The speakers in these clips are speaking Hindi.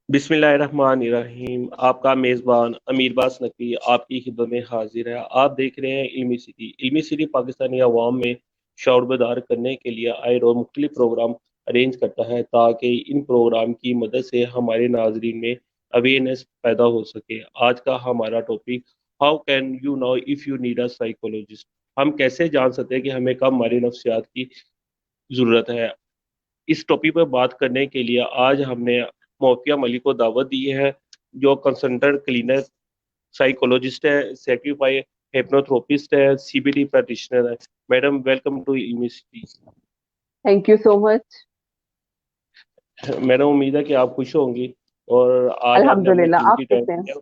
बिस्मिल्लाहिर्रहमानिर्रहीम। आपका मेज़बान अमीर बास नकवी आपकी खिदमत में हाजिर है। आप देख रहे हैं इल्मी सिटी। इल्मी सिटी पाकिस्तानी अवाम में शऊर बेदार करने के लिए आए रोज़ मुख्तलिफ प्रोग्राम अरेंज करता है ताकि इन प्रोग्राम की मदद से हमारे नाजरीन में अवेयरनेस पैदा हो सके। आज का हमारा topic, how can you know if you need a psychologist. हम कैसे जान सकते हैं कि हमें कब हमारी नफ्सियात की ज़रूरत है। इस टॉपिक पर बात करने के लिए आज हमने मोफिया मलिक को दावत दी है, जो कंसल्टेंट क्लिनिकल साइकोलॉजिस्ट है, सर्टिफाइड हिप्नोथेरेपिस्ट है, सीबीटी प्रैक्टिशनर है। Madam, welcome to university. Thank you so much. Madam, उम्मीद है कि आप खुश होंगी और आज अल्हम्दुलिल्लाह, आप कैसे हैं?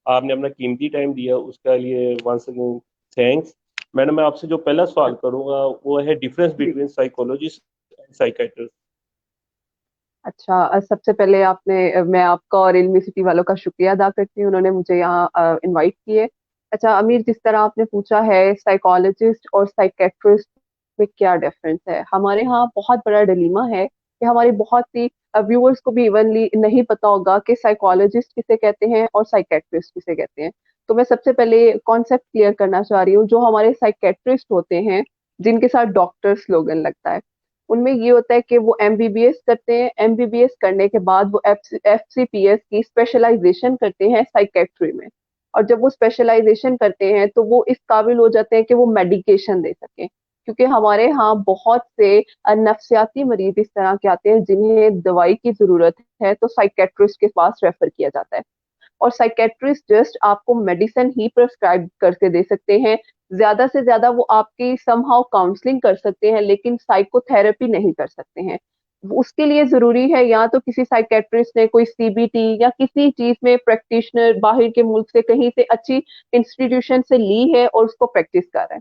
आपने अपना कीमती टाइम दिया, उसके लिए वंस अगेन थैंक्स। मैडम, मैं आपसे जो पहला सवाल करूंगा वो है डिफरेंस जी। Between psychologist and psychiatrist. अच्छा, सबसे पहले मैं आपका और इल्मी सिटी वालों का शुक्रिया अदा करती हूँ, उन्होंने मुझे यहाँ इनवाइट किए। अच्छा अमीर, जिस तरह आपने पूछा है साइकोलॉजिस्ट और साइकेट्रिस्ट में क्या डिफरेंस है, हमारे यहाँ बहुत बड़ा डिलीमा है कि हमारी बहुत सी व्यूअर्स को भी इवनली नहीं पता होगा कि साइकोलॉजिस्ट किसे कहते हैं और साइकेट्रिस्ट किसे कहते हैं। तो मैं सबसे पहले कॉन्सेप्ट क्लियर करना चाह रही हूँ। जो हमारे साइकेट्रिस्ट होते हैं, जिनके साथ डॉक्टर स्लोगन लगता है, उनमें ये होता है कि वो एमबीबीएस करते हैं। एमबीबीएस करने के बाद वो एफसीपीएस की स्पेशलाइजेशन करते हैं साइकेट्री में। और जब वो स्पेशलाइजेशन करते हैं तो वो इस काबिल हो जाते हैं कि वो मेडिकेशन दे सकें, क्योंकि हमारे यहाँ बहुत से नफ्सियाती मरीज इस तरह के आते हैं जिन्हें दवाई की जरूरत है, तो साइकेट्रिस्ट के पास रेफर किया जाता है। और साइकेट्रिस्ट जस्ट आपको मेडिसिन ही प्रिस्क्राइब करके दे सकते हैं। ज्यादा से ज्यादा वो आपकी समहाउ काउंसलिंग कर सकते हैं, लेकिन साइकोथेरेपी नहीं कर सकते हैं। उसके लिए जरूरी है या तो किसी साइकेट्रिस्ट ने कोई सीबीटी या किसी चीज में प्रैक्टिशनर बाहर के मुल्क से कहीं से अच्छी इंस्टीट्यूशन से ली है और उसको प्रैक्टिस कर रहा है।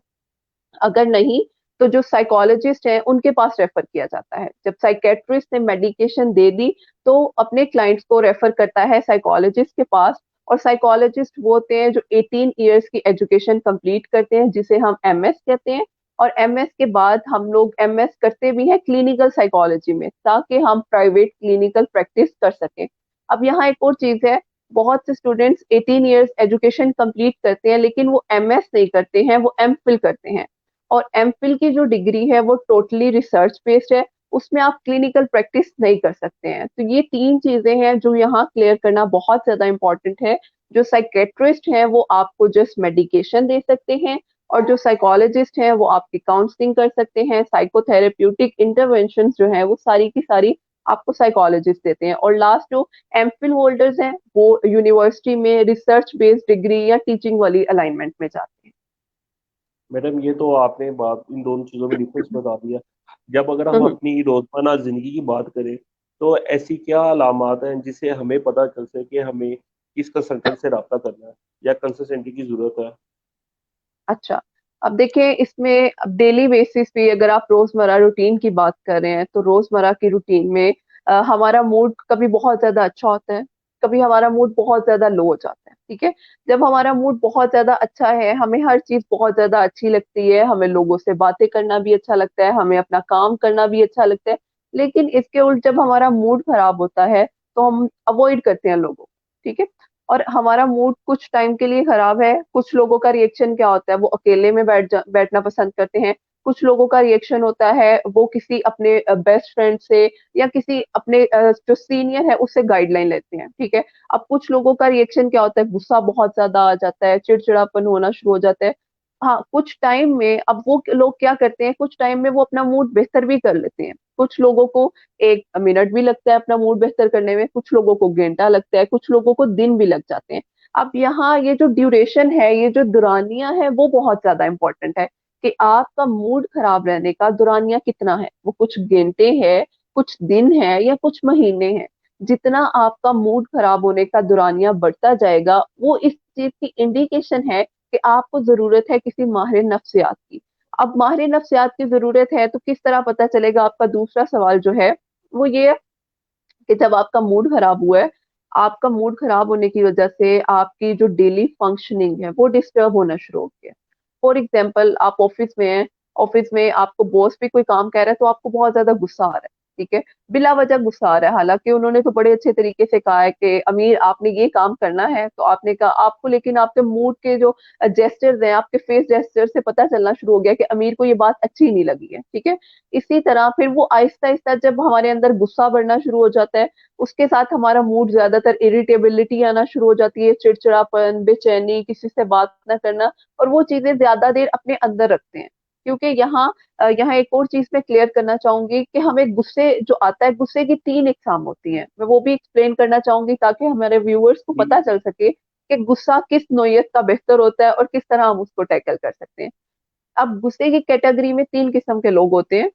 अगर नहीं, तो जो साइकोलॉजिस्ट है उनके पास रेफर किया जाता है। जब साइकेट्रिस्ट ने मेडिकेशन दे दी तो अपने क्लाइंट्स को रेफर करता है साइकोलॉजिस्ट के पास। और साइकोलॉजिस्ट वो होते हैं जो 18 इयर्स की एजुकेशन कंप्लीट करते हैं, जिसे हम एमएस कहते हैं। और एमएस के बाद हम लोग एमएस करते भी हैं क्लिनिकल साइकोलॉजी में, ताकि हम प्राइवेट क्लिनिकल प्रैक्टिस कर सकें। अब यहाँ एक और चीज है, बहुत से स्टूडेंट्स 18 इयर्स एजुकेशन कंप्लीट करते हैं लेकिन वो एमएस नहीं करते हैं, वो एमफिल करते हैं। और एमफिल की जो डिग्री है वो टोटली रिसर्च बेस्ड है, उसमें आप क्लिनिकल प्रैक्टिस नहीं कर सकते हैं। तो ये तीन चीजें हैं जो यहाँ क्लियर करना बहुत ज्यादा इंपॉर्टेंट है। जो साइकेट्रिस्ट हैं वो आपको जस्ट मेडिकेशन दे सकते हैं, और जो साइकोलॉजिस्ट हैं वो आपकी काउंसलिंग कर सकते हैं। साइकोथेरेप्यूटिक इंटरवेंशन जो है वो सारी की सारी आपको साइकोलॉजिस्ट देते हैं। और लास्ट जो एमफिल होल्डर्स हैं वो यूनिवर्सिटी में रिसर्च बेस्ड डिग्री या टीचिंग वाली अलाइनमेंट में जाते हैं। मैडम, ये तो आपने बात इन दोनों चीज़ों में डिफरेंस बता दिया। जब अगर हम अपनी रोजमर्रा जिंदगी की बात करें तो ऐसी क्या अलामात हैं जिससे हमें पता चल सके कि हमें किस कंसल्टेंट से रब्ता करना है या कंसल्टेंट की जरूरत है। अच्छा, अब देखें इसमें, अब डेली बेसिस पे अगर आप रोजमर्रा रूटीन की बात कर रहे हैं तो रोजमर्रा की रूटीन में हमारा मूड कभी बहुत ज्यादा अच्छा होता है, कभी हमारा मूड बहुत ज्यादा लो हो जाता है। ठीक है, जब हमारा मूड बहुत ज्यादा अच्छा है, हमें हर चीज बहुत ज्यादा अच्छी लगती है, हमें लोगों से बातें करना भी अच्छा लगता है, हमें अपना काम करना भी अच्छा लगता है। लेकिन इसके उल्ट जब हमारा मूड खराब होता है तो हम अवॉइड करते हैं लोगों को। ठीक है, और हमारा मूड कुछ टाइम के लिए खराब है, कुछ लोगों का रिएक्शन क्या होता है, वो अकेले में बैठना पसंद करते हैं। कुछ लोगों का रिएक्शन होता है वो किसी अपने बेस्ट फ्रेंड से या किसी अपने जो सीनियर है उससे गाइडलाइन लेते हैं। ठीक है, अब कुछ लोगों का रिएक्शन क्या होता है, गुस्सा बहुत ज्यादा आ जाता है, चिड़चिड़ापन होना शुरू हो जाता है। हाँ, कुछ टाइम में अब वो लोग क्या करते हैं, कुछ टाइम में वो अपना मूड बेहतर भी कर लेते हैं। कुछ लोगों को 1 मिनट भी लगता है अपना मूड बेहतर करने में, कुछ लोगों को घंटा लगता है, कुछ लोगों को दिन भी लग जाते हैं। अब यहाँ ये जो ड्यूरेशन है, ये जो दुरानिया है, वो बहुत ज्यादा इंपॉर्टेंट है कि आपका मूड खराब रहने का दुरानिया कितना है। वो कुछ घंटे है, कुछ दिन है, या कुछ महीने हैं। जितना आपका मूड खराब होने का दुरानिया बढ़ता जाएगा, वो इस चीज की इंडिकेशन है कि आपको जरूरत है किसी माहिर नफ्सियात की। अब माहिर नफ्सियात की जरूरत है तो किस तरह पता चलेगा? आपका दूसरा सवाल जो है वो ये है कि जब आपका मूड खराब हुआ है, आपका मूड खराब होने की वजह से आपकी जो डेली फंक्शनिंग है वो डिस्टर्ब होना शुरू हो गया। फॉर एग्जाम्पल, आप ऑफिस में हैं, ऑफिस में आपको बॉस भी कोई काम कह रहा है तो आपको बहुत ज्यादा गुस्सा आ रहा है। ठीक है, बिला वजह गुस्सा आ रहा है। हालांकि उन्होंने तो बड़े अच्छे तरीके से कहा है कि अमीर आपने ये काम करना है, तो आपने कहा आपको, लेकिन आपके मूड के जो जेस्चर्स हैं, आपके फेस जेस्चर से पता चलना शुरू हो गया कि अमीर को ये बात अच्छी नहीं लगी है, ठीक है। इसी तरह फिर वो आहिस्ता आहिस्ता जब हमारे अंदर गुस्सा बढ़ना शुरू हो जाता है, उसके साथ हमारा मूड ज्यादातर इरिटेबिलिटी आना शुरू हो जाती है, चिड़चिड़ापन, बेचैनी, किसी से बात ना करना, और वो चीजें ज्यादा देर अपने अंदर रखते हैं। क्योंकि यहाँ एक और चीज मैं क्लियर करना चाहूंगी कि हमें गुस्से जो आता है, गुस्से की 3 इकसाम होती हैं, मैं वो भी एक्सप्लेन करना चाहूंगी ताकि हमारे व्यूअर्स को जी पता चल सके कि गुस्सा किस नोयत का बेहतर होता है और किस तरह हम उसको टैकल कर सकते हैं। अब गुस्से की कैटेगरी में 3 किस्म के लोग होते हैं।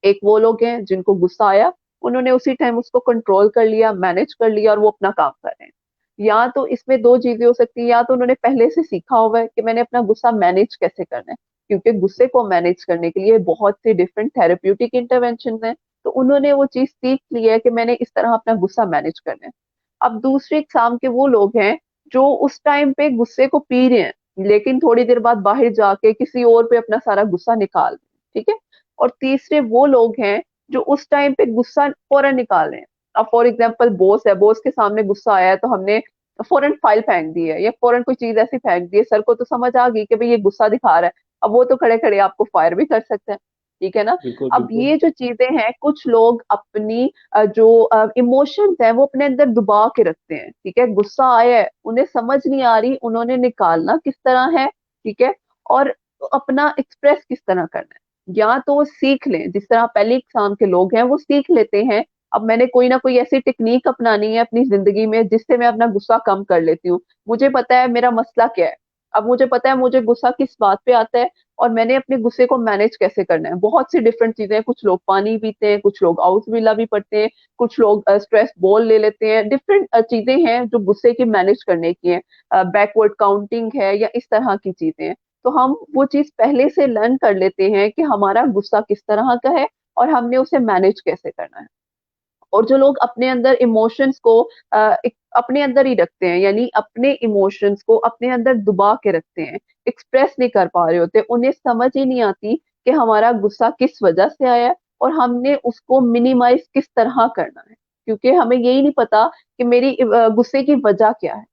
एक वो लोग हैं जिनको गुस्सा आया, उन्होंने उसी टाइम उसको कंट्रोल कर लिया, मैनेज कर लिया और वो अपना काम कर रहे हैं। या तो इसमें 2 चीजें हो सकती हैं, या तो उन्होंने पहले से सीखा हुआ है कि मैंने अपना गुस्सा मैनेज कैसे करना है, क्योंकि गुस्से को मैनेज करने के लिए बहुत सी डिफरेंट थेरेप्यूटिक इंटरवेंशन हैं, तो उन्होंने वो चीज सीख ली है कि मैंने इस तरह अपना गुस्सा मैनेज करना है। अब दूसरी इकसाम के वो लोग हैं जो उस टाइम पे गुस्से को पी रहे हैं, लेकिन थोड़ी देर बाद बाहर जाके किसी और पे अपना सारा गुस्सा निकाल रहे हैं, ठीक है। और तीसरे वो लोग हैं जो उस टाइम पे गुस्सा फौरन निकाल रहे हैं। अब फॉर एग्जाम्पल बॉस है, बॉस के सामने गुस्सा आया है तो हमने फौरन फाइल फेंक दी है, या फौरन कोई चीज ऐसी फेंक दी है, सर को तो समझ आ गई कि भाई ये गुस्सा दिखा रहा है, अब वो तो खड़े खड़े आपको फायर भी कर सकते हैं, ठीक है ना। बिल्कुल अब बिल्कुल। ये जो चीजें हैं, कुछ लोग अपनी जो इमोशंस है वो अपने अंदर दबा के रखते हैं, ठीक है। गुस्सा आया है, उन्हें समझ नहीं आ रही उन्होंने निकालना किस तरह है, ठीक है, और अपना एक्सप्रेस किस तरह करना है। या तो वो सीख लें, जिस तरह पहले एग्जाम के लोग हैं वो सीख लेते हैं, अब मैंने कोई ना कोई ऐसी टेक्निक अपनानी है अपनी जिंदगी में जिससे मैं अपना गुस्सा कम कर लेती हूँ। मुझे पता है मेरा मसला क्या है, अब मुझे पता है मुझे गुस्सा किस बात पे आता है, और मैंने अपने गुस्से को मैनेज कैसे करना है। बहुत सी डिफरेंट चीजें हैं, कुछ लोग पानी पीते हैं, कुछ लोग आउज़बिल्ला भी पढ़ते हैं, कुछ लोग स्ट्रेस बॉल ले लेते हैं, डिफरेंट चीजें हैं जो गुस्से की मैनेज करने की है, बैकवर्ड काउंटिंग है या इस तरह की चीजें हैं। तो हम वो चीज पहले से लर्न कर लेते हैं कि हमारा गुस्सा किस तरह का है और हमने उसे मैनेज कैसे करना है। और जो लोग अपने अंदर इमोशंस को अपने अंदर ही रखते हैं, यानी अपने इमोशंस को अपने अंदर दबा के रखते हैं, एक्सप्रेस नहीं कर पा रहे होते, उन्हें समझ ही नहीं आती कि हमारा गुस्सा किस वजह से आया है और हमने उसको मिनिमाइज किस तरह करना है। क्योंकि हमें यही नहीं पता कि मेरी गुस्से की वजह क्या है,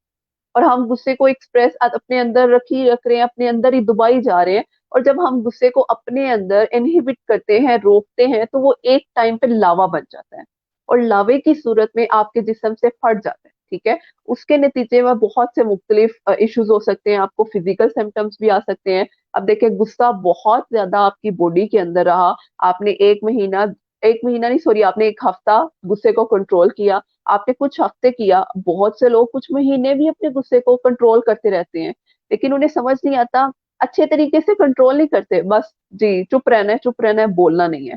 और हम गुस्से को एक्सप्रेस अपने अंदर रख रहे हैं, अपने अंदर ही दबाई जा रहे हैं। और जब हम गुस्से को अपने अंदर इनहिबिट करते हैं, रोकते हैं, तो वो एक टाइम पे लावा बन जाता है, और लावे की सूरत में आपके जिस्म से फट जाता है, ठीक है। उसके नतीजे में बहुत से मुख्तलिफ इश्यूज हो सकते हैं, आपको फिजिकल सिम्टम्स भी आ सकते हैं। अब देखिए, गुस्सा बहुत ज्यादा आपकी बॉडी के अंदर रहा, आपने एक महीना नहीं, सॉरी, आपने एक हफ्ता गुस्से को कंट्रोल किया, आपने कुछ हफ्ते किया, बहुत से लोग कुछ महीने भी अपने गुस्से को कंट्रोल करते रहते हैं, लेकिन उन्हें समझ नहीं आता, अच्छे तरीके से कंट्रोल नहीं करते, बस जी चुप रहना है, बोलना नहीं है।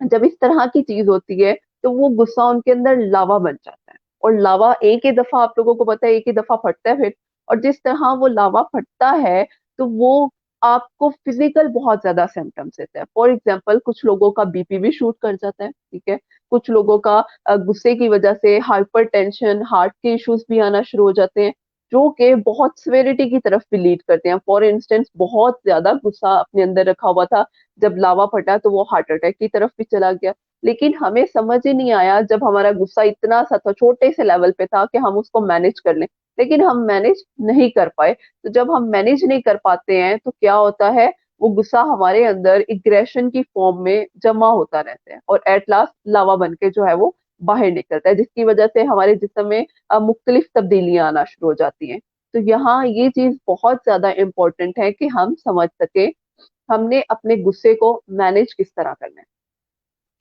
जब इस तरह की चीज होती है तो वो गुस्सा उनके अंदर लावा बन जाता है, और लावा एक ही दफा, आप लोगों को पता है, एक ही दफा फटता है फिर। और जिस तरह वो लावा फटता है तो वो आपको फिजिकल बहुत ज्यादा सिम्टम्स देता है। फॉर एग्जाम्पल, कुछ लोगों का बीपी भी शूट कर जाता है, ठीक है। कुछ लोगों का गुस्से की वजह से हाइपर टेंशन, हार्ट के इश्यूज भी आना शुरू हो जाते हैं, जो कि बहुत सिवियरिटी की तरफ भी लीड करते हैं। फॉर इंस्टेंस, बहुत ज्यादा गुस्सा अपने अंदर रखा हुआ था, जब लावा फटा तो वो हार्ट अटैक की तरफ भी चला गया। लेकिन हमें समझ ही नहीं आया, जब हमारा गुस्सा इतना सा था, छोटे से लेवल पे था, कि हम उसको मैनेज कर लें, लेकिन हम मैनेज नहीं कर पाए। तो जब हम मैनेज नहीं कर पाते हैं तो क्या होता है, वो गुस्सा हमारे अंदर इग्रेशन की फॉर्म में जमा होता रहता है, और एट लास्ट लावा बन के जो है वो बाहर निकलता है, जिसकी वजह से हमारे जिस्म में मुख्तलिफ तब्दीलियां आना शुरू हो जाती हैं। तो यहाँ ये चीज बहुत ज्यादा इम्पोर्टेंट है कि हम समझ सके हमने अपने गुस्से को मैनेज किस तरह करना है।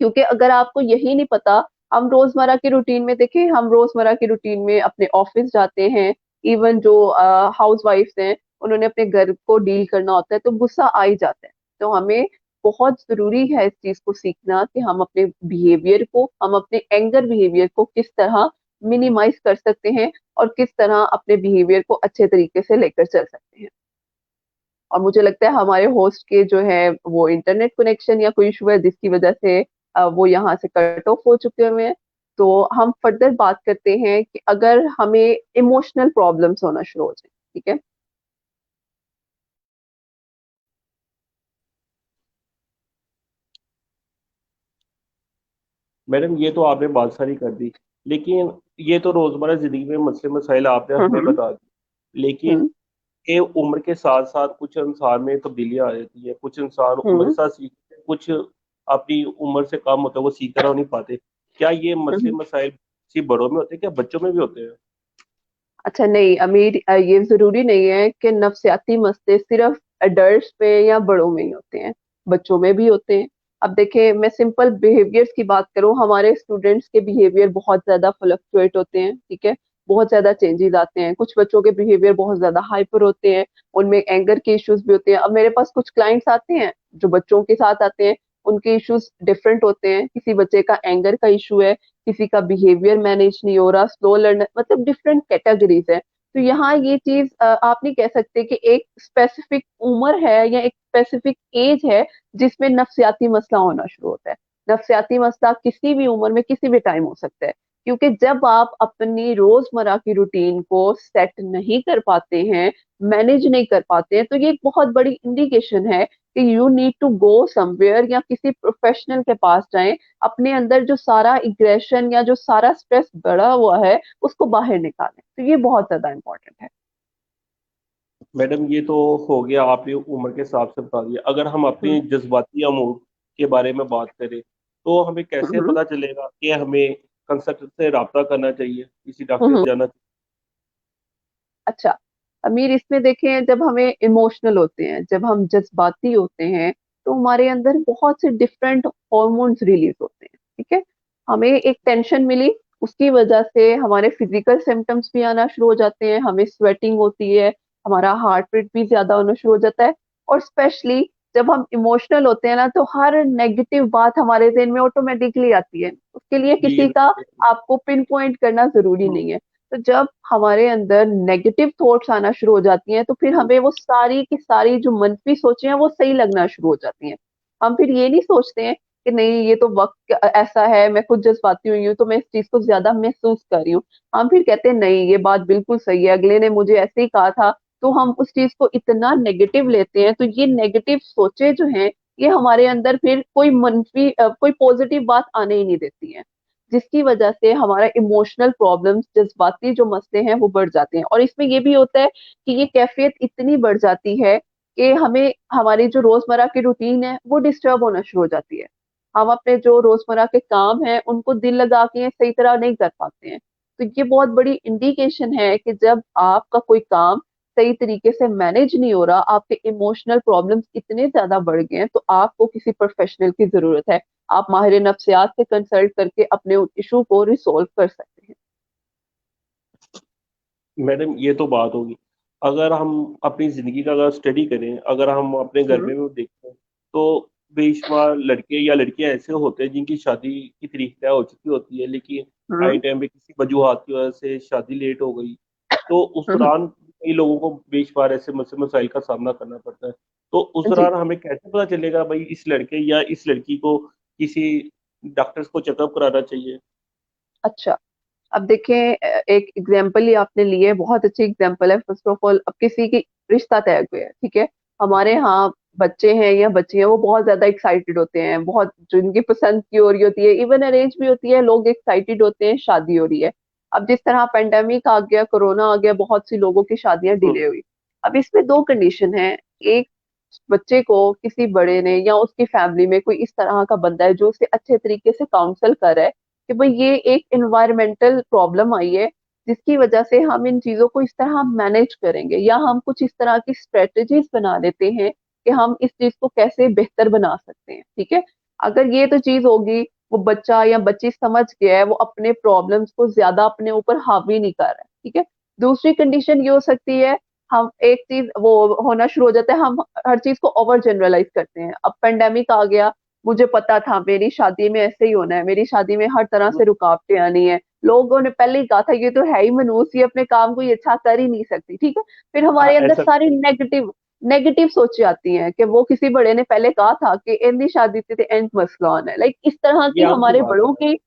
क्योंकि अगर आपको यही नहीं पता, हम रोजमर्रा की रूटीन में देखें, हम रोजमर्रा की रूटीन में अपने ऑफिस जाते हैं, इवन जो हाउस वाइफ्स हैं, उन्होंने अपने घर को डील करना होता है, तो गुस्सा आ ही जाता है। तो हमें बहुत जरूरी है इस चीज को सीखना कि हम अपने बिहेवियर को, हम अपने एंगर बिहेवियर को किस तरह मिनिमाइज कर सकते हैं, और किस तरह अपने बिहेवियर को अच्छे तरीके से लेकर चल सकते हैं। और मुझे लगता है हमारे होस्ट के जो है वो इंटरनेट कनेक्शन या कोई इशू है, जिसकी वजह से वो यहाँ से कट ऑफ हो चुके हुए हैं। तो हम फर्दर बात करते हैं कि अगर हमें इमोशनल प्रॉब्लम्स होना शुरू हो जाए, ठीक है। मैडम ये तो आपने बात सारी कर दी, लेकिन ये तो रोजमर्रा जिंदगी में मसले मसाइल आपने हमें हम्म। बता दी, लेकिन हम्म। ये उम्र के साथ साथ कुछ इंसान में तब्दीलियां आ जाती है, कुछ इंसान उम्र के हम्म। साथ सीखते हैं, कुछ अपनी उम्र से कम होता है वो सीखना नहीं पाते। क्या ये मसले हम्म। मसाइल सिर्फ बड़ों में होते हैं, क्या बच्चों में भी होते हैं? अच्छा नहीं अमीर, ये जरूरी नहीं है कि नफ्सियाती मसले सिर्फ अडल्ट में या बड़ों में ही होते हैं, बच्चों में भी होते हैं। अब देखिए मैं सिंपल बिहेवियर्स की बात करूं, हमारे स्टूडेंट्स के बिहेवियर बहुत ज्यादा फ्लक्चुएट होते हैं, ठीक है, बहुत ज्यादा चेंजेस आते हैं। कुछ बच्चों के बिहेवियर बहुत ज्यादा हाइपर होते हैं, उनमें एंगर के इश्यूज भी होते हैं। अब मेरे पास कुछ क्लाइंट्स आते हैं जो बच्चों के साथ आते हैं, उनके इश्यूज डिफरेंट होते हैं। किसी बच्चे का एंगर का इशू है, किसी का बिहेवियर मैनेज नहीं हो रहा, स्लो लर्नर, मतलब डिफरेंट कैटेगरीज है। तो यहाँ ये चीज आप नहीं कह सकते कि एक स्पेसिफिक उम्र है या एक स्पेसिफिक एज है जिसमें नफ्सियाती मसला होना शुरू होता है। नफ्सियाती मसला किसी भी उम्र में किसी भी टाइम हो सकता है, क्योंकि जब आप अपनी रोजमर्रा की रूटीन को सेट नहीं कर पाते हैं, मैनेज नहीं कर पाते हैं, तो ये एक बहुत बड़ी इंडिकेशन है कि you need to go somewhere या किसी प्रोफेशनल के पास जाएं। अपने अंदर जो सारा इग्रेशन या जो सारा स्ट्रेस बढ़ा हुआ है उसको बाहर निकालें। तो ये बहुत ज्यादा इंपॉर्टेंट है। मैडम ये तो हो गया, आपने उम्र के हिसाब से बता दिया। अगर हम अपनी हम्म। जज्बाती अमूर के बारे में बात करें, तो हमें कैसे हम्म। पता चलेगा कि हमें कंसल्टेंट से रब्ता करना चाहिए, किसी डॉक्टर हम्म। से जाना अच्छा अमीर, इसमें देखें जब हमें इमोशनल होते हैं, जब हम जज्बाती होते हैं, तो हमारे अंदर बहुत से डिफरेंट हॉर्मोन्स रिलीज होते हैं, ठीक है। हमें एक टेंशन मिली, उसकी वजह से हमारे फिजिकल सिम्टम्स भी आना शुरू हो जाते हैं, हमें स्वेटिंग होती है, हमारा हार्ट रेट भी ज्यादा होना शुरू हो जाता है। और स्पेशली जब हम इमोशनल होते हैं ना, तो हर नेगेटिव बात हमारे ज़हन में ऑटोमेटिकली आती है, उसके लिए जी ये किसी का आपको पिन पॉइंट करना जरूरी हम्म, नहीं है। तो जब हमारे अंदर नेगेटिव थॉट्स आना शुरू हो जाती हैं, तो फिर हमें वो सारी की सारी जो मनफी सोचें हैं वो सही लगना शुरू हो जाती हैं। हम फिर ये नहीं सोचते हैं कि नहीं ये तो वक्त ऐसा है, मैं खुद जज्बाती हुई हूँ तो मैं इस चीज को ज्यादा महसूस कर रही हूँ। हम फिर कहते हैं नहीं ये बात बिल्कुल सही है, अगले ने मुझे ऐसे ही कहा था। तो हम उस चीज को इतना नेगेटिव लेते हैं, तो ये नेगेटिव सोचे जो हैं ये हमारे अंदर फिर कोई मनफी कोई पॉजिटिव बात आने ही नहीं देती है, जिसकी वजह से हमारा इमोशनल प्रॉब्लम्स, जज्बाती जो मसले हैं वो बढ़ जाते हैं। और इसमें ये भी होता है कि ये कैफियत इतनी बढ़ जाती है कि हमें हमारी जो रोजमर्रा की रूटीन है वो डिस्टर्ब होना शुरू हो जाती है। हम अपने जो रोजमर्रा के काम हैं उनको दिल लगा के सही तरह नहीं कर पाते हैं। तो ये बहुत बड़ी इंडिकेशन है कि जब आपका कोई काम सही तरीके से मैनेज नहीं हो रहा, आपके इमोशनल प्रॉब्लम्स इतने ज्यादा बढ़ गए हैं, तो आपको किसी प्रोफेशनल की जरूरत है। आप माहिर नफ्सियात से कंसल्ट करके अपने इशू को रिसोल्व कर सकते हैं। मैडम ये तो बात होगी। अगर हम अपनी जिंदगी का अगर स्टडी करें, अगर हम अपने घर हम्म। में भी देखें, तो बेशुमार लड़के या लड़कियां ऐसे होते हैं जिनकी शादी की तारीख तय हो चुकी होती है, लेकिन हम्म। आई टाइम पे किसी वजूहत की वजह से शादी लेट हो गई। तो उस हम्म। दौरान कई लोगों को बेशुमार ऐसे मसले मसाइल का सामना करना पड़ता है। तो उस जी। दौरान हमें कैसे पता चलेगा भाई इस लड़के या इस लड़की को किसी डॉक्टर्स को चेकअप कराना चाहिए? अच्छा अब देखें, एक एग्जाम्पल ही आपने लिए है, बहुत अच्छी एग्जाम्पल है। फर्स्ट ऑफ ऑल, अब किसी की रिश्ता तय हुए है, ठीक है, हमारे यहाँ बच्चे हैं या बच्ची हैं, वो बहुत ज्यादा एक्साइटेड होते हैं, बहुत जो इनकी पसंद की हो रही होती है, इवन अरेंज भी होती है, लोग एक्साइटेड होते हैं, शादी हो रही है। अब जिस तरह पेंडेमिक आ गया, कोरोना आ गया, बहुत सी लोगों की शादियां डिले हुई। अब इसमें दो कंडीशन है। एक, बच्चे को किसी बड़े ने या उसकी फैमिली में कोई इस तरह का बंदा है जो उसे अच्छे तरीके से काउंसल कर रहा है कि भाई ये एक इन्वायरमेंटल प्रॉब्लम आई है, जिसकी वजह से हम इन चीजों को इस तरह मैनेज करेंगे, या हम कुछ इस तरह की स्ट्रेटजीज बना लेते हैं कि हम इस चीज को कैसे बेहतर बना सकते हैं, ठीक है। अगर ये तो चीज होगी, वो बच्चा या बच्ची समझ गया है, वो अपने प्रॉब्लम्स को ज्यादा अपने ऊपर हावी नहीं कर रहा है, ठीक है। दूसरी कंडीशन ये हो सकती है, हम एक चीज वो होना शुरू हो जाता है, हम हर चीज को ओवर जनरलाइज करते हैं। अब पेंडेमिक आ गया, मुझे पता था मेरी शादी में ऐसे ही होना है, मेरी शादी में हर तरह से रुकावटें आनी है, लोगों ने पहले ही कहा था ये तो है ही मनूस, ये अपने काम को ये अच्छा कर ही नहीं सकती, ठीक है। फिर हाँ हमारे अंदर ऐसा सारी नेगेटिव नेगेटिव सोचें आती हैं कि वो किसी बड़े ने पहले कहा था कि इनकी शादी से एंड मसला होना है, लाइक इस तरह ये की आपकी हमारे बात बड़ों है। की।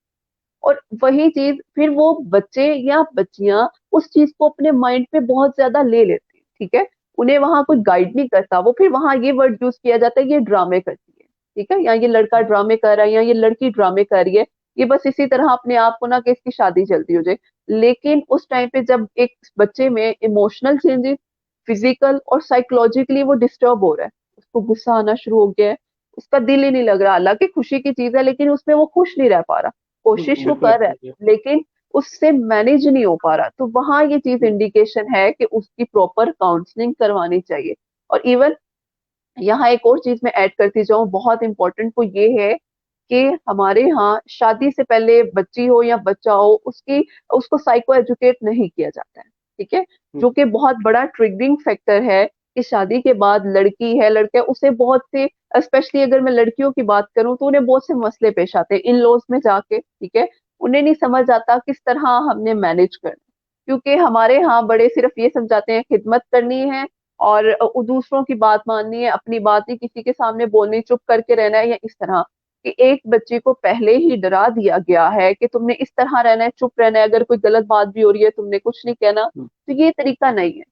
और वही चीज फिर वो बच्चे या बच्चियां उस चीज को अपने माइंड पे बहुत ज्यादा ले लेते हैं, ठीक है। उन्हें वहां कोई गाइड नहीं करता, वो फिर वहां ये वर्ड यूज किया जाता है, ये ड्रामे करती है, ठीक है, या ये लड़का ड्रामे कर रहा है या ये लड़की ड्रामे कर रही है। ये बस इसी तरह अपने आप को ना कि इसकी शादी जल्दी हो जाए। लेकिन उस टाइम पे जब एक बच्चे में इमोशनल चेंजेस, फिजिकल और साइकोलॉजिकली वो डिस्टर्ब हो रहा है, उसको गुस्सा आना शुरू हो गया है, उसका दिल ही नहीं लग रहा, हालांकि खुशी की चीज है लेकिन उसमें वो खुश नहीं रह पा रहा, कोशिश वो बिल्कुल कर रहा है ठीक है। लेकिन उससे मैनेज नहीं हो पा रहा, तो वहां ये चीज इंडिकेशन है कि उसकी प्रॉपर काउंसलिंग करवानी चाहिए। और इवन यहाँ एक और चीज मैं ऐड करती जाऊं, बहुत इंपॉर्टेंट, वो ये है कि हमारे यहाँ शादी से पहले बच्ची हो या बच्चा हो, उसकी उसको साइको एजुकेट नहीं किया जाता है, ठीक है, हम्म, जो कि बहुत बड़ा ट्रिगरिंग फैक्टर है कि शादी के बाद लड़की है लड़का है, उसे बहुत से, स्पेशली अगर मैं लड़कियों की बात करूं तो उन्हें बहुत से मसले पेश आते हैं इन लॉज में जाके, ठीक है, उन्हें नहीं समझ आता किस तरह हमने मैनेज करना, क्योंकि हमारे यहाँ बड़े सिर्फ ये समझाते हैं खिदमत करनी है और दूसरों की बात माननी है, अपनी बात ही किसी के सामने बोलनी, चुप करके रहना है, या इस तरह कि एक बच्चे को पहले ही डरा दिया गया है कि तुमने इस तरह रहना है, चुप रहना है, अगर कोई गलत बात भी हो रही है तुमने कुछ नहीं कहना। हम्म, तो ये तरीका नहीं है।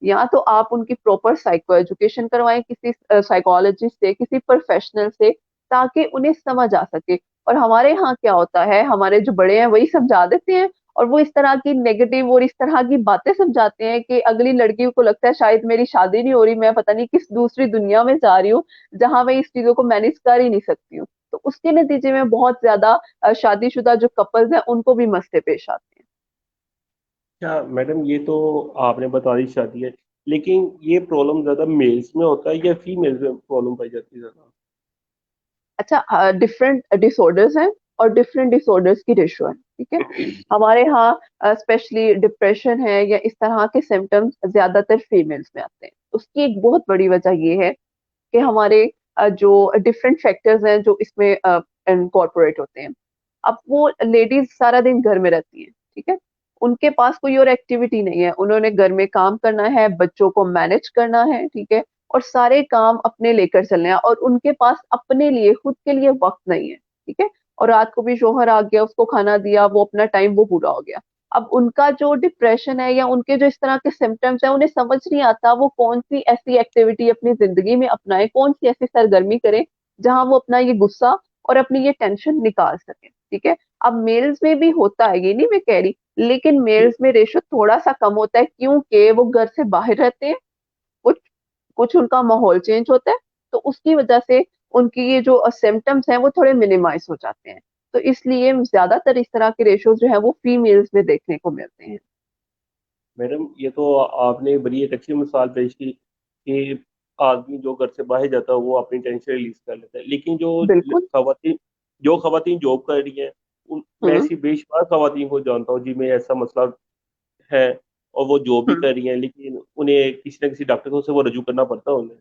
या तो आप उनकी प्रॉपर साइको एजुकेशन करवाएं किसी साइकोलॉजिस्ट से, किसी प्रोफेशनल से, ताकि उन्हें समझ आ सके। और हमारे यहाँ क्या होता है, हमारे जो बड़े हैं वही समझा देते हैं, और वो इस तरह की नेगेटिव और इस तरह की बातें समझाते हैं कि अगली लड़की को लगता है शायद मेरी शादी नहीं हो रही, मैं पता नहीं किस दूसरी दुनिया में जा रही हूँ जहां मैं इस चीजों को मैनेज कर ही नहीं सकती हूँ। तो उसके नतीजे में बहुत ज्यादा शादीशुदा जो कपल्स हैं उनको भी मसले पेश आते हैं। क्या मैडम, ये तो आपने बता दी शादी है, लेकिन ये प्रॉब्लम ज्यादा मेल्स में होता है या फीमेल्स में प्रॉब्लम पाई जाती है ज्यादा? अच्छा, डिफरेंट डिसऑर्डर्स हैं और डिफरेंट डिसऑर्डर्स की रेशो है, ठीक है। हमारे यहाँ स्पेशली डिप्रेशन है या इस तरह के सिम्टम्स ज्यादातर फीमेल्स में आते हैं। उसकी एक बहुत बड़ी वजह ये है कि हमारे जो डिफरेंट फैक्टर्स हैं जो इसमें इनकॉर्पोरेट होते हैं। अब वो लेडीज सारा दिन घर में रहती हैं, ठीक है, उनके पास कोई और एक्टिविटी नहीं है, उन्होंने घर में काम करना है, बच्चों को मैनेज करना है, ठीक है, और सारे काम अपने लेकर चलने हैं, और उनके पास अपने लिए खुद के लिए वक्त नहीं है, ठीक है। और रात को भी शोहर आ गया, उसको खाना दिया, वो अपना टाइम वो पूरा हो गया। अब उनका जो डिप्रेशन है या उनके जो इस तरह के सिम्टम्स है, उन्हें समझ नहीं आता वो कौन सी ऐसी एक्टिविटी अपनी जिंदगी में अपनाए, कौन सी ऐसी सरगर्मी करे जहां वो अपना ये गुस्सा और अपनी ये टेंशन निकाल सके, ठीक है। अब मेल्स में भी होता है, ये नहीं मैं कह रही, लेकिन मेल्स में रेशो थोड़ा सा कम होता है क्योंकि वो घर से बाहर रहते हैं, कुछ कुछ उनका माहौल चेंज होता है, तो उसकी वजह से उनकी ये जो सिम्टम्स हैं वो थोड़े मिनिमाइज हो जाते हैं। तो इसलिए ज्यादातर इस तरह के रेशोज जो है वो फीमेल्स में देखने को मिलते हैं। मैडम, ये तो आपने बड़ी एक अच्छी मिसाल पेश की कि आदमी जो घर से बाहर जाता है वो अपनी टेंशन रिलीज कर लेता है, लेकिन बिल्कुल। जो खवातीन जॉब कर रही हैं, मैं हम्म। ऐसी बेशुमार खवातीन को जानता हूँ जिनमें ऐसा मसला है, और वो जॉब भी हम्म। कर रही हैं, लेकिन उन्हें किसी न किसी डॉक्टर से वो रजू करना पड़ता है उन्हें।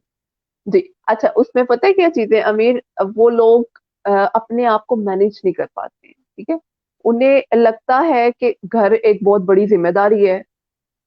जी। अच्छा, उसमें पता है क्या चीज है अमीर, वो लोग अपने आप को मैनेज नहीं कर पाते हैं, ठीक है, उन्हें लगता है कि घर एक बहुत बड़ी जिम्मेदारी है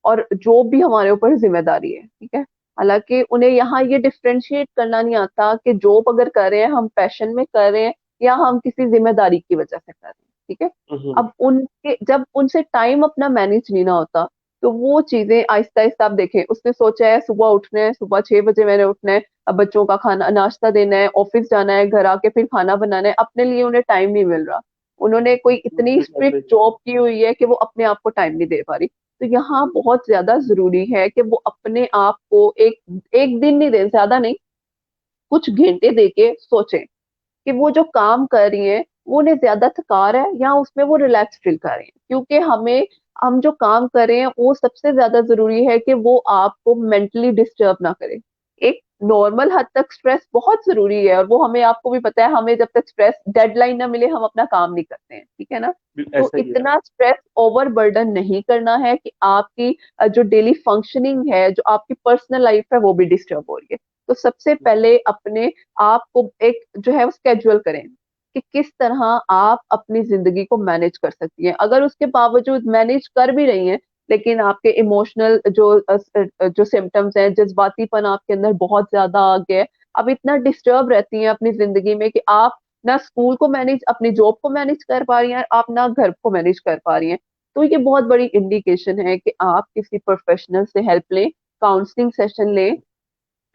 और जॉब भी हमारे ऊपर जिम्मेदारी है, ठीक है। हालांकि उन्हें यहाँ ये डिफरेंशिएट करना नहीं आता कि जॉब अगर कर रहे हैं हम पैशन में कर रहे हैं या हम किसी जिम्मेदारी की वजह से कर रहे हैं, ठीक है। हम्म, अब उनके जब उनसे टाइम अपना मैनेज नहीं ना होता, तो वो चीजें आहिस्ता आहिस्ता, आप देखें उसने सोचा है सुबह उठना है, सुबह 6 बजे मैंने उठना है, अब बच्चों का खाना नाश्ता देना है, ऑफिस जाना है, घर आके फिर खाना बनाना है, अपने लिए उन्हें टाइम नहीं मिल रहा। उन्होंने कोई इतनी बिल्कुल ऐसा स्ट्रिक्ट ही है। जॉब की हुई है कि वो अपने आप को टाइम नहीं दे पा रही। तो यहाँ बहुत ज्यादा जरूरी है कि वो अपने आप को एक एक दिन नहीं दे, ज्यादा नहीं, कुछ घंटे दे के सोचें कि वो जो काम कर रही हैं वो उन्हें ज्यादा थका रहा है या उसमें वो रिलैक्स फील कर रहे हैं, क्योंकि हम जो काम कर रहे हैं वो सबसे ज्यादा जरूरी है कि वो आपको मेंटली डिस्टर्ब ना करे। एक नॉर्मल हद तक स्ट्रेस बहुत जरूरी है, और वो हमें, आपको भी पता है, हमें जब तक स्ट्रेस डेडलाइन ना मिले हम अपना काम नहीं करते हैं, ठीक है ना। तो ऐसा ही है। इतना स्ट्रेस ओवर बर्डन नहीं करना है कि आपकी जो डेली फंक्शनिंग है, जो आपकी पर्सनल लाइफ है, वो भी डिस्टर्ब हो रही है। तो सबसे पहले अपने आप को एक जो है वो स्केड्यूल करें कि किस तरह आप अपनी जिंदगी को मैनेज कर सकती हैं। अगर उसके बावजूद मैनेज कर भी रही हैं, लेकिन आपके इमोशनल जो सिम्टम्स हैं, जज्बातीपन आपके अंदर बहुत ज्यादा आ गया है, अब इतना डिस्टर्ब रहती हैं अपनी जिंदगी में कि आप ना स्कूल को मैनेज, अपनी जॉब को मैनेज कर पा रही हैं, आप ना घर को मैनेज कर पा रही हैं, तो ये बहुत बड़ी इंडिकेशन है कि आप किसी प्रोफेशनल से हेल्प लें, काउंसलिंग सेशन लें,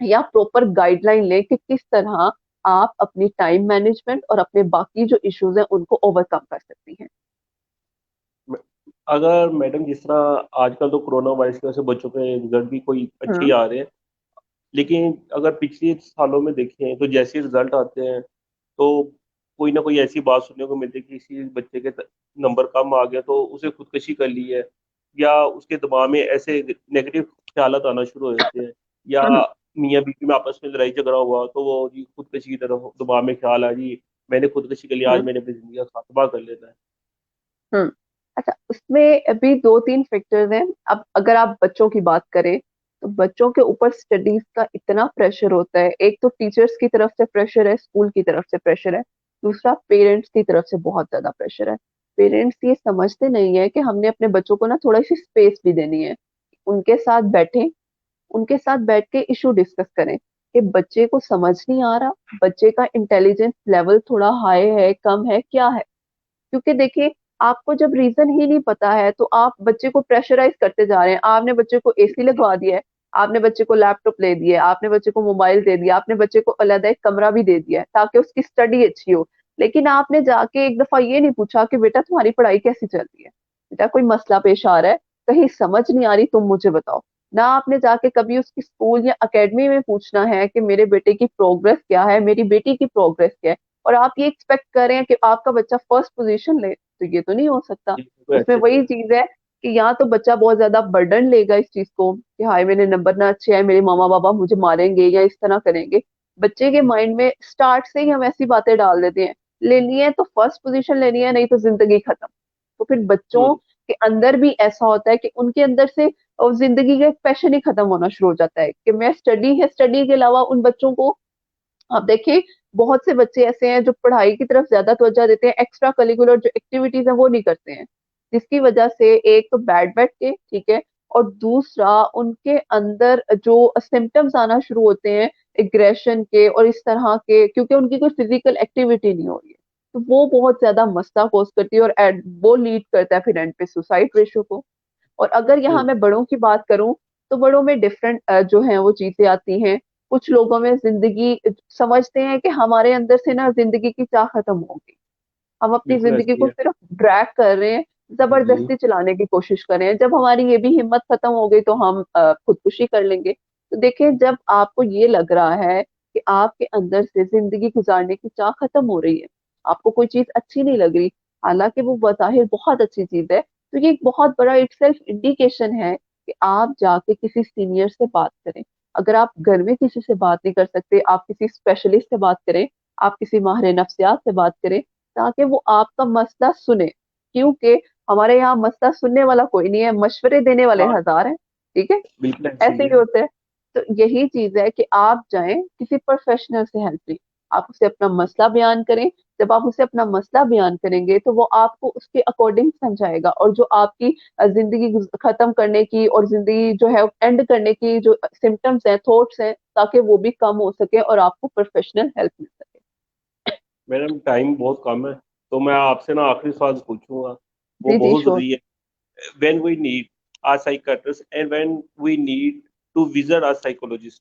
या प्रॉपर गाइडलाइन लें कि किस तरह आप अपनी टाइम मैनेजमेंट और अपने बाकी जो इश्यूज हैं उनको ओवरकम कर सकती हैं? अगर मैडम जिस तरह आजकल तो कोरोना वायरस की वजह से बच्चों के रिजल्ट भी कोई अच्छे ही हम्म। आ रहे हैं, लेकिन अगर पिछले सालों में देखें तो जैसे रिजल्ट आते हैं तो कोई ना कोई ऐसी बात सुनने को मिलती है कि किसी बच्चे के नंबर कम आ गया तो उसे खुदकुशी कर ली है, या उसके दिमाग में ऐसे नेगेटिव ख्याल आना शुरू हो जाते हैं, या हम्म। मियाँ बीवी में आपस में लड़ाई झगड़ा हुआ तो वो जी खुदकुशी की तरफ दिमाग में ख्याल आ जी मैंने खुदकुशी कर लिया, आज हम्म। मैंने अपनी जिंदगी का खात्मा कर लेना है। हम्म। अच्छा, उसमें अभी दो तीन फैक्टर्स हैं। अब अगर आप बच्चों की बात करें तो बच्चों के ऊपर स्टडीज का इतना प्रेशर होता है। एक तो टीचर्स की तरफ से प्रेशर है, स्कूल की तरफ से प्रेशर है, दूसरा पेरेंट्स की तरफ से बहुत ज्यादा प्रेशर है। पेरेंट्स ये समझते नहीं है कि हमने अपने बच्चों को ना थोड़ा सी स्पेस भी देनी है। उनके साथ बैठे, उनके साथ बैठ के इशू डिस्कस करें कि बच्चे को समझ नहीं आ रहा, बच्चे का इंटेलिजेंस लेवल थोड़ा हाई है, कम है, क्या है। क्योंकि देखिए, आपको जब रीजन ही नहीं पता है तो आप बच्चे को प्रेशराइज करते जा रहे हैं। आपने बच्चे को एसी लगवा दिया है, आपने बच्चे को लैपटॉप ले दिया है, आपने बच्चे को मोबाइल दे दिया, आपने बच्चे को अलग एक कमरा भी दे दिया है ताकि उसकी स्टडी अच्छी हो। लेकिन आपने जाके एक दफा ये नहीं पूछा कि बेटा तुम्हारी पढ़ाई कैसी चल रही है, बेटा कोई मसला पेश आ रहा है, कहीं समझ नहीं आ रही, तुम मुझे बताओ। ना आपने जाके कभी उसकी स्कूल या एकेडमी में पूछना है कि मेरे बेटे की प्रोग्रेस क्या है, मेरी बेटी की प्रोग्रेस क्या है, और आप ये एक्सपेक्ट कर रहे हैं कि आपका बच्चा फर्स्ट पोजीशन ले, तो ये तो नहीं हो सकता। तो उसमें ऐसे नहीं वही है। चीज है कि या तो बच्चा बहुत ज्यादा बर्डन लेगा इस चीज को कि हाय मेरे नंबर ना अच्छे आए, मेरे मामा पापा मुझे मारेंगे या इस तरह करेंगे। बच्चे के माइंड में स्टार्ट से ही हम ऐसी बातें डाल देते हैं, लेनी है तो फर्स्ट पोजीशन लेनी है, नहीं तो जिंदगी खत्म। तो फिर बच्चों हम्म। के अंदर भी ऐसा होता है कि उनके अंदर से और जिंदगी का एक पैशन ही खत्म होना शुरू हो जाता है कि मैं स्टडी है, स्टडी के अलावा उन बच्चों को, आप देखिए, बहुत से बच्चे ऐसे हैं जो पढ़ाई की तरफ ज्यादा तवज्जो देते हैं, एक्स्ट्रा करिकुलर जो एक्टिविटीज हैं वो नहीं करते हैं, जिसकी वजह से एक तो बैठ के, ठीक है, और दूसरा उनके अंदर जो सिम्टम्स आना शुरू होते हैं एग्रेशन के और इस तरह के, क्योंकि उनकी कोई फिजिकल एक्टिविटी नहीं हो रही है। तो वो बहुत ज्यादा मसला कॉज करती है और वो लीड करता है फिर एंड पे सुसाइड रेशो को। और अगर यहाँ हम्म। मैं बड़ों की बात करूं तो बड़ों में डिफरेंट जो है वो चीजें आती हैं। कुछ लोगों में जिंदगी समझते हैं कि हमारे अंदर से ना जिंदगी की चाह खत्म होगी, हम अपनी बिल्कुल जिंदगी ऐसे ही को है। सिर्फ ड्रैग कर रहे हैं, जी। जबरदस्ती चलाने की कोशिश कर रहे हैं। जब हमारी ये भी हिम्मत खत्म हो गई तो हम खुदकुशी कर लेंगे। तो देखिए, जब आपको ये लग रहा है कि आपके अंदर से जिंदगी गुजारने की चाह खत्म हो रही है, आपको कोई चीज अच्छी नहीं लग रही, हालांकि वो बज़ाहिर बहुत अच्छी चीज है, तो ये एक बहुत बड़ा इट सेल्फ इंडिकेशन है कि आप जाके किसी सीनियर से बात करें। अगर आप घर में किसी से बात नहीं कर सकते, आप किसी स्पेशलिस्ट से बात करें, आप किसी माहिर नफ्सियात से बात करें, ताकि वो आपका मसला सुने। क्योंकि हमारे यहाँ मसला सुनने वाला कोई नहीं है, मशवरे देने वाले हाँ, हजार हैं। ठीक है, बिल्कुल ऐसे ही ऐसे ही है। होते हैं। तो यही चीज है कि आप जाएं किसी प्रोफेशनल से हेल्प लें, आप उसे अपना मसला बयान करें। जब आप उसे अपना मसला बयान करेंगे तो वो आपको उसके अकॉर्डिंग समझाएगा, और जो आपकी जिंदगी खत्म करने की और जिंदगी जो है एंड करने की जो सिम्टम्स हैं, थॉट्स हैं, ताकि वो भी कम हो सके और आपको प्रोफेशनल हेल्प मिल सके। मैडम टाइम बहुत कम है, तो मैं आपसे ना आखिरी सवाल पूछूंगा, वो जी जी, बहुत श्योर। जरूरी है। When we need a psychiatrist and when we need to visit a psychologist।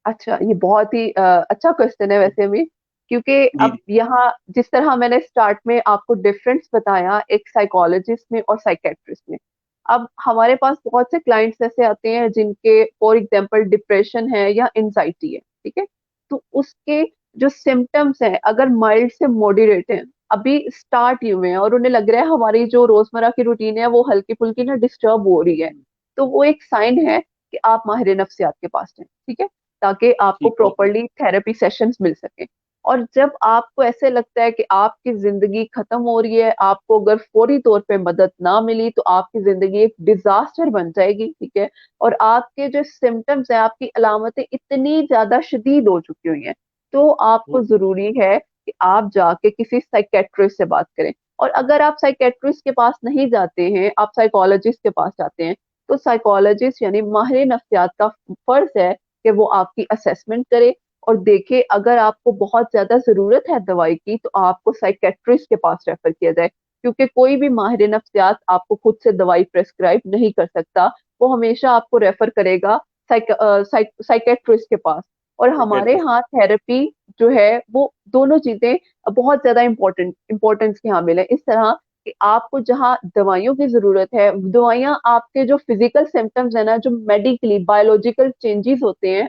अच्छा, ये बहुत ही अच्छा क्वेश्चन है वैसे भी, क्योंकि जी अब जी। यहाँ जिस तरह मैंने स्टार्ट में आपको डिफरेंस बताया एक साइकोलॉजिस्ट में और साइकेट्रिस्ट में, अब हमारे पास बहुत से क्लाइंट्स ऐसे आते हैं जिनके फॉर एग्जांपल डिप्रेशन है या एंजाइटी है, ठीक है, तो उसके जो सिम्टम्स हैं अगर माइल्ड से मॉडरेट हैं, अभी स्टार्ट ही हुए हैं और उन्हें लग रहा है हमारी जो रोजमर्रा की रूटीन है वो हल्की फुल्की ना डिस्टर्ब हो रही है, तो वो एक साइन है कि आप माहिर नफ्सियात के पास हैं, ठीक है, ताकि आपको ठीक है, ओके। प्रॉपरली थेरेपी सेशंस मिल सके। और जब आपको ऐसे लगता है कि आपकी जिंदगी खत्म हो रही है, आपको अगर फौरी तौर पे मदद ना मिली तो आपकी जिंदगी एक डिजास्टर बन जाएगी, ठीक है, और आपके जो सिम्टम्स हैं, आपकी अलामतें इतनी ज्यादा शदीद हो चुकी हुई हैं, तो आपको जरूरी है कि आप जाके किसी साइकेट्रिस्ट से बात करें। और अगर आप साइकेट्रिस्ट के पास नहीं जाते हैं, आप साइकोलॉजिस्ट के पास जाते हैं, तो साइकोलॉजिस्ट यानी माहिर नफ्सियात का फर्ज है कि वो आपकी असेसमेंट करे और देखे, अगर आपको बहुत ज्यादा जरूरत है दवाई की तो आपको साइकेट्रिस्ट के पास रेफर किया जाए, क्योंकि कोई भी माहिर नफ्सियात आपको खुद से दवाई प्रेस्क्राइब नहीं कर सकता, वो हमेशा आपको रेफर करेगा साइकेट्रिस्ट के पास। और हमारे एग्जैक्टली। यहाँ थेरेपी जो है वो दोनों चीजें बहुत ज्यादा इम्पोर्टेंस की हामिल है। इस तरह कि आपको जहाँ दवाइयों की जरूरत है, दवाइयाँ आपके जो फिजिकल सिम्टम्स है ना, जो मेडिकली बायोलॉजिकल चेंजेस होते हैं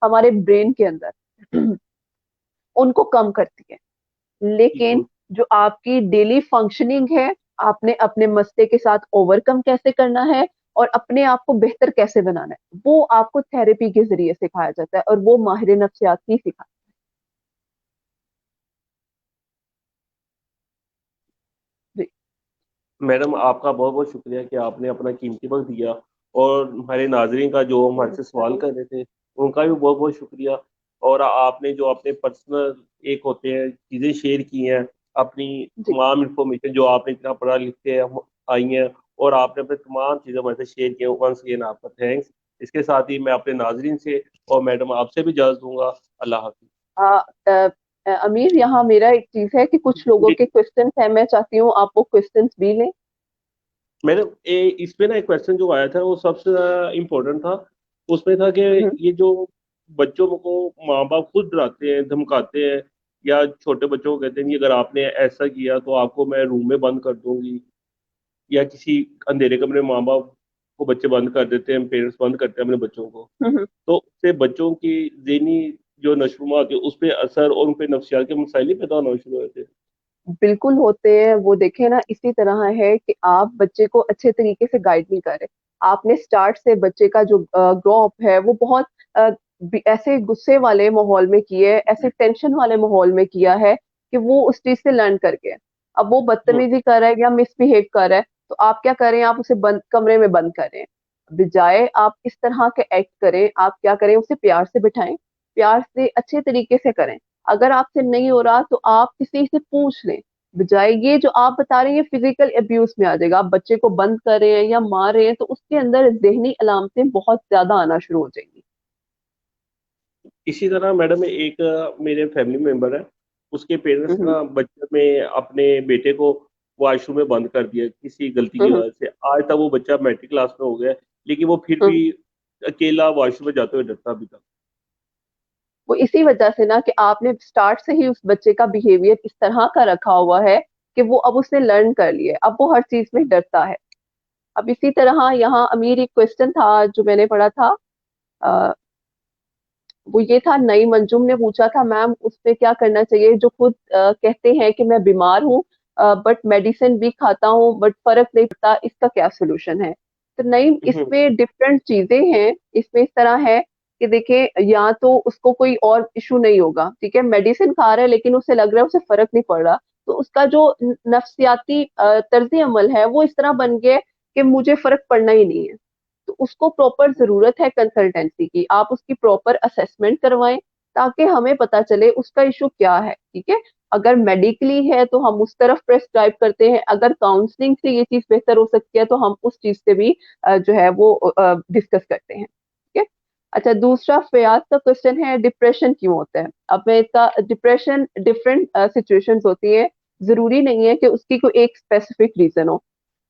हमारे ब्रेन के अंदर, उनको कम करती है। लेकिन बिल्कुल। जो आपकी डेली फंक्शनिंग है, आपने अपने मसले के साथ ओवरकम कैसे करना है और अपने आप को बेहतर कैसे बनाना है, वो आपको थेरेपी के जरिए सिखाया जाता है, और वो माहिर नफ्सियात ही सिखाता है। जी। मैडम आपका बहुत बहुत शुक्रिया कि आपने अपना कीमती वक्त दिया, और हमारे नाजरीन का जो हमारे से सवाल कर रहे थे उनका भी बहुत बहुत शुक्रिया। और आपने जो अपने पर्सनल एक होते हैं चीज़ें शेयर की हैं, अपनी जी। तमाम इंफॉर्मेशन जो आपने इतना पढ़ा लिख के आई हैं, और आपने अपने तमाम चीज़ें हमारे से शेयर की हैं, वंस अगेन आपका थैंक्स। इसके साथ ही मैं अपने नाजरीन से और मैडम आपसे भी इजाज़त दूंगा। अल्लाह हाफिज़। आ, अ, अमीर, यहाँ मेरा एक चीज है कि कुछ लोगों जी। के क्वेश्चन है, मैं चाहती हूँ आप वो क्वेश्चन भी लें। मैडम इस पे ना एक क्वेश्चन जो आया था वो सबसे इम्पोर्टेंट था। उसमें था कि हम्म। ये जो बच्चों को माँ बाप खुद डराते हैं, धमकाते हैं, या छोटे बच्चों को कहते हैं कि अगर आपने ऐसा किया तो आपको मैं रूम में बंद कर दूंगी, या किसी अंधेरे कमरे में माँ बाप को बच्चे बंद कर देते हैं, पेरेंट्स बंद करते हैं अपने बच्चों को। हम्म। तो उससे बच्चों की ज़हनी जो नशोनुमा होती है उस पर असर और उन पे नफ्सियात के मसाइल ही पैदा होना शुरू होते हैं। बिल्कुल होते हैं वो, देखे ना, इसी तरह है कि आप बच्चे को अच्छे तरीके से गाइड नहीं कर रहे। आपने स्टार्ट से बच्चे का जो ग्रो अप है वो बहुत ऐसे गुस्से वाले माहौल में किया है, ऐसे टेंशन वाले माहौल में किया है कि वो उस चीज से लर्न करके अब वो हम्म। बदतमीजी कर रहा है या मिसबिहेव कर रहा है, तो आप क्या करें, आप उसे बंद कमरे में बंद करें। बजाय आप इस तरह के एक्ट करें, आप क्या करें, उसे प्यार से बिठाएं, प्यार से अच्छे तरीके से करें। अगर आपसे नहीं हो रहा तो आप किसी से पूछ लें। बजाय ये जो आप बता रहे हैं फिजिकल अब्यूज में आ जाएगा, आप बच्चे को बंद कर रहे हैं या मार रहे हैं तो उसके अंदर जहनी अलामतें बहुत ज्यादा आना शुरू हो जाएंगी। इसी तरह मैडम एक मेरे फैमिली मेंबर है, उसके पेरेंट्स हम्म। ना बचपन में अपने बेटे को वॉशरूम में बंद कर दिया किसी गलती की हम्म। वजह से। आज तक वो बच्चा मैट्रिक क्लास में हो गया है, लेकिन वो फिर भी हम्म। अकेला वॉशरूम में जाते हुए डरता भी था। वो इसी वजह से ना कि आपने स्टार्ट से ही उस बच्चे का बिहेवियर इस तरह का रखा हुआ है कि वो अब उसने लर्न कर लिया है, अब वो हर चीज में डरता है। अब इसी तरह यहाँ अमीर एक क्वेश्चन था जो मैंने पढ़ा था, वो ये था, नई मंजुम ने पूछा था, मैम उस पे क्या करना चाहिए जो खुद कहते हैं कि मैं बीमार हूँ बट मेडिसिन भी खाता हूँ बट फर्क नहीं पड़ता, इसका क्या सोल्यूशन है। तो नई, हम्म। इसमें डिफरेंट चीजें हैं। इसमें इस तरह है कि देखिए, या तो उसको कोई और इशू नहीं होगा, ठीक है, मेडिसिन खा रहा है लेकिन उसे लग रहा है उसे फर्क नहीं पड़ रहा, तो उसका जो नफ्सियाती तर्ज अमल है वो इस तरह बन गया है कि मुझे फर्क पड़ना ही नहीं है। तो उसको प्रॉपर जरूरत है कंसल्टेंसी की, आप उसकी प्रॉपर असेसमेंट करवाएं ताकि हमें पता चले उसका इशू क्या है, ठीक है। अगर मेडिकली है तो हम उस तरफ प्रेस्क्राइब करते हैं, अगर काउंसलिंग से ये चीज बेहतर हो सकती है तो हम उस चीज से भी जो है वो डिस्कस करते हैं, ठीक है। अच्छा, दूसरा फयाज का क्वेश्चन है, डिप्रेशन क्यों होता है। अब मैं इसका, डिप्रेशन डिफरेंट सिचुएशंस होती है, जरूरी नहीं है कि उसकी कोई एक स्पेसिफिक रीजन हो।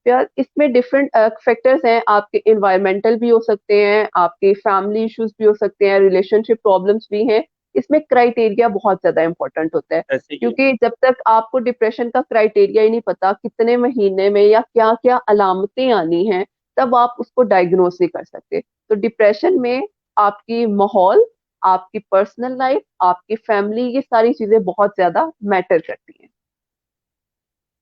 यार इसमें डिफरेंट फैक्टर्स हैं, आपके इन्वायरमेंटल भी हो सकते हैं, आपके फैमिली इश्यूज भी हो सकते हैं, रिलेशनशिप प्रॉब्लम्स भी हैं। इसमें क्राइटेरिया बहुत ज्यादा इंपॉर्टेंट होता है, ऐसे ही है। क्योंकि जब तक आपको डिप्रेशन का क्राइटेरिया ही नहीं पता कितने महीने में या क्या क्या अलामतें आनी हैं, तब आप उसको डायग्नोस नहीं कर सकते। तो डिप्रेशन में आपकी माहौल, आपकी पर्सनल लाइफ, आपकी फैमिली, ये सारी चीजें बहुत ज्यादा मैटर करती हैं।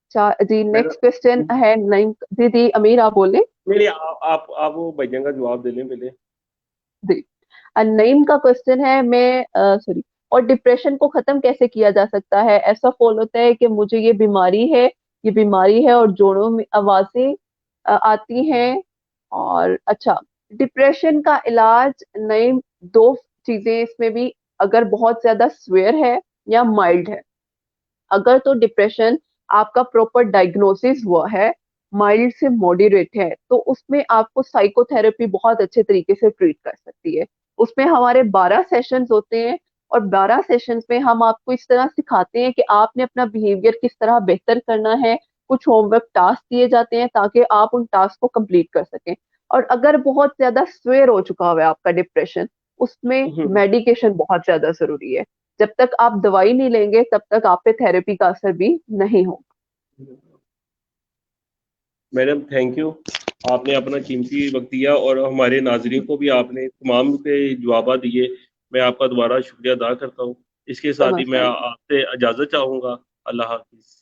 अच्छा जी, नेक्स्ट क्वेश्चन मैडम है नाइम। जी जी अमीर, आप बोले। नहीं नहीं, आप वो भैया का जवाब दे लें पहले। जी, नईम का क्वेश्चन है, मैं सॉरी, और डिप्रेशन को खत्म कैसे किया जा सकता है। ऐसा फॉल होता है कि मुझे ये बीमारी है, ये बीमारी है और जोड़ों में आवाजें आती हैं। और अच्छा, डिप्रेशन का इलाज, नईम, दो चीजें इसमें भी, अगर बहुत ज्यादा स्वेयर है या माइल्ड है। अगर तो डिप्रेशन आपका प्रॉपर डायग्नोसिस हुआ है, माइल्ड से मॉडरेट है, तो उसमें आपको साइकोथेरेपी बहुत अच्छे तरीके से ट्रीट कर सकती है। उसमें हमारे 12 सेशंस होते हैं, और 12 सेशंस में हम आपको इस तरह सिखाते हैं कि आपने अपना बिहेवियर किस तरह बेहतर करना है। कुछ होमवर्क टास्क दिए जाते हैं ताकि आप उन टास्क को कंप्लीट कर सकें। और अगर बहुत ज्यादा स्वेयर हो चुका हुआ है आपका डिप्रेशन, उसमें मेडिकेशन बहुत ज्यादा जरूरी है। जब तक आप दवाई नहीं लेंगे तब तक आप पे थेरेपी का असर भी नहीं होगा। मैडम थैंक यू, आपने अपना कीमती वक्त दिया और हमारे नाजरीन को भी आपने तमाम के जवाब दिए। मैं आपका दोबारा शुक्रिया अदा करता हूँ। इसके साथ ही मैं समझ आपसे इजाज़त चाहूँगा। अल्लाह हाफिज़।